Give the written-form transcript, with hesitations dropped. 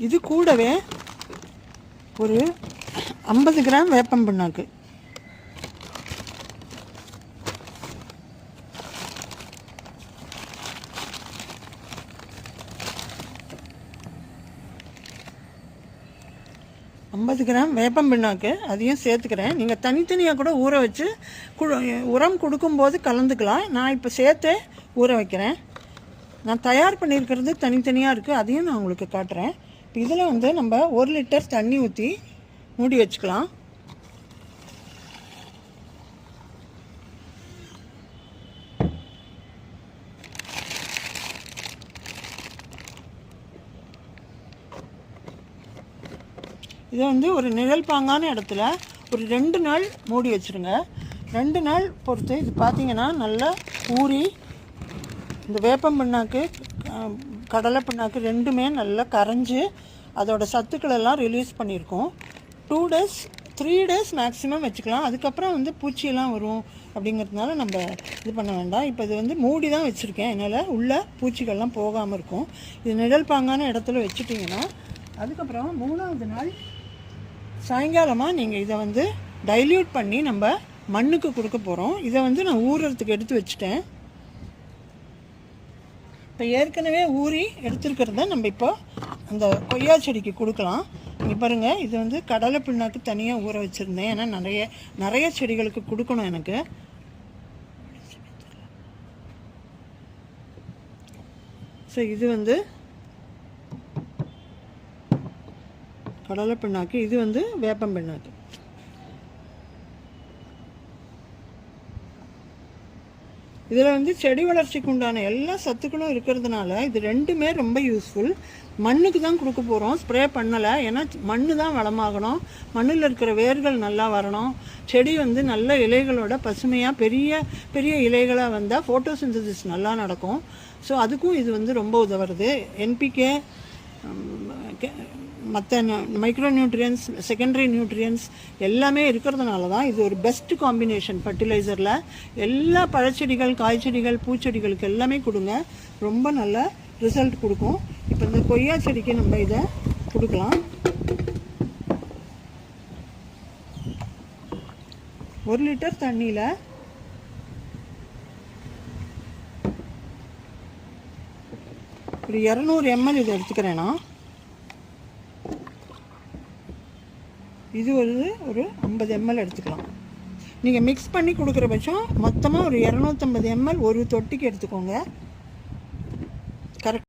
இது கூடவே ஒரு 50 கிராம் வேப்பம் புண்ணாக்கு, வேப்பம் பிண்ணாக்கு அதையும் சேர்த்துக்கிறேன். நீங்கள் தனித்தனியாக கூட ஊற வச்சு உரம் கொடுக்கும்போது கலந்துக்கலாம். நான் இப்போ சேர்த்து ஊற வைக்கிறேன். நான் தயார் பண்ணியிருக்கிறது தனித்தனியாக இருக்குது, அதையும் நான் உங்களுக்கு காட்டுறேன். இப்போ இதில் வந்து நம்ம 1 லிட்டர் தண்ணி ஊற்றி மூடி வச்சுக்கலாம். இதை வந்து ஒரு நிழல் பாங்கான இடத்துல ஒரு 2 நாள் மூடி வச்சுருங்க. 2 நாள் பொறுத்து இது பார்த்திங்கன்னா நல்லா ஊறி இந்த வேப்பம் பிண்ணாக்கு கடலை பிண்ணாக்கு ரெண்டுமே நல்லா கரைஞ்சி அதோட சத்துக்களெல்லாம் ரிலீஸ் பண்ணியிருக்கோம். 2 டேஸ் 3 டேஸ் மேக்ஸிமம் வச்சுக்கலாம். அதுக்கப்புறம் வந்து பூச்சியெல்லாம் வரும் அப்படிங்கிறதுனால நம்ம இது பண்ண வேண்டாம். இப்போ இது வந்து மூடி தான் வச்சுருக்கேன், என்னால் உள்ள பூச்சிகள்லாம் போகாமல் இருக்கும். இது நிழல் பாங்கான இடத்துல வச்சுட்டிங்கன்னா அதுக்கப்புறம் 3ஆவது நாள் சாயங்காலமாக நீங்கள் இதை வந்து டைல்யூட் பண்ணி நம்ம மண்ணுக்கு கொடுக்க போகிறோம். இதை வந்து நான் ஊறுறதுக்கு எடுத்து வச்சுட்டேன். இப்போ ஏற்கனவே ஊறி எடுத்துருக்கிறத நம்ம இப்போ அந்த கொய்யா செடிக்கு கொடுக்கலாம். இங்கே பாருங்கள், இது வந்து கடலை பிண்ணாக்கு தனியாக ஊற வச்சுருந்தேன். ஏன்னா நிறைய செடிகளுக்கு கொடுக்கணும் எனக்கு. ஸோ இது வந்து கடலை பிண்ணாக்கு, இது வந்து வேப்பம் பிண்ணாக்கு. இதில் வந்து செடி வளர்ச்சிக்கு உண்டான எல்லா சத்துக்களும் இருக்கிறதுனால இது ரெண்டுமே ரொம்ப யூஸ்ஃபுல். மண்ணுக்கு தான் கொடுக்க போகிறோம், ஸ்ப்ரே பண்ணலை. ஏன்னா மண் தான் வளமாகணும், மண்ணில் இருக்கிற வேர்கள் நல்லா வரணும், செடி வந்து நல்ல இலைகளோட பசுமையாக பெரிய பெரிய இலைகளாக வந்தால் ஃபோட்டோசிந்தசிஸ் நல்லா நடக்கும். ஸோ அதுக்கும் இது வந்து ரொம்ப உதவுறது. என்பிகே, மற்ற மைக்ரோ நியூட்ரியன்ஸ், செகண்டரி நியூட்ரியன்ஸ் எல்லாமே இருக்கிறதுனால தான் இது ஒரு பெஸ்ட் காம்பினேஷன் ஃபர்டிலைசரில். எல்லா பழச்செடிகள், காய்ச்செடிகள், பூச்செடிகளுக்கு எல்லாமே கொடுங்க, ரொம்ப நல்ல ரிசல்ட் கொடுக்கும். இப்போ இந்த கொய்யா செடிக்கு நம்ம இதை கொடுக்கலாம். 1 லிட்டர் தண்ணியில் ஒரு 200 ml இதை எடுத்துக்கிறேன்னா, இது ஒரு 50 ml எடுத்துக்கலாம். நீங்கள் மிக்ஸ் பண்ணி கொடுக்குற பட்சம் மொத்தமாக ஒரு 250 ml ஒரு தொட்டிக்கு எடுத்துக்கோங்க.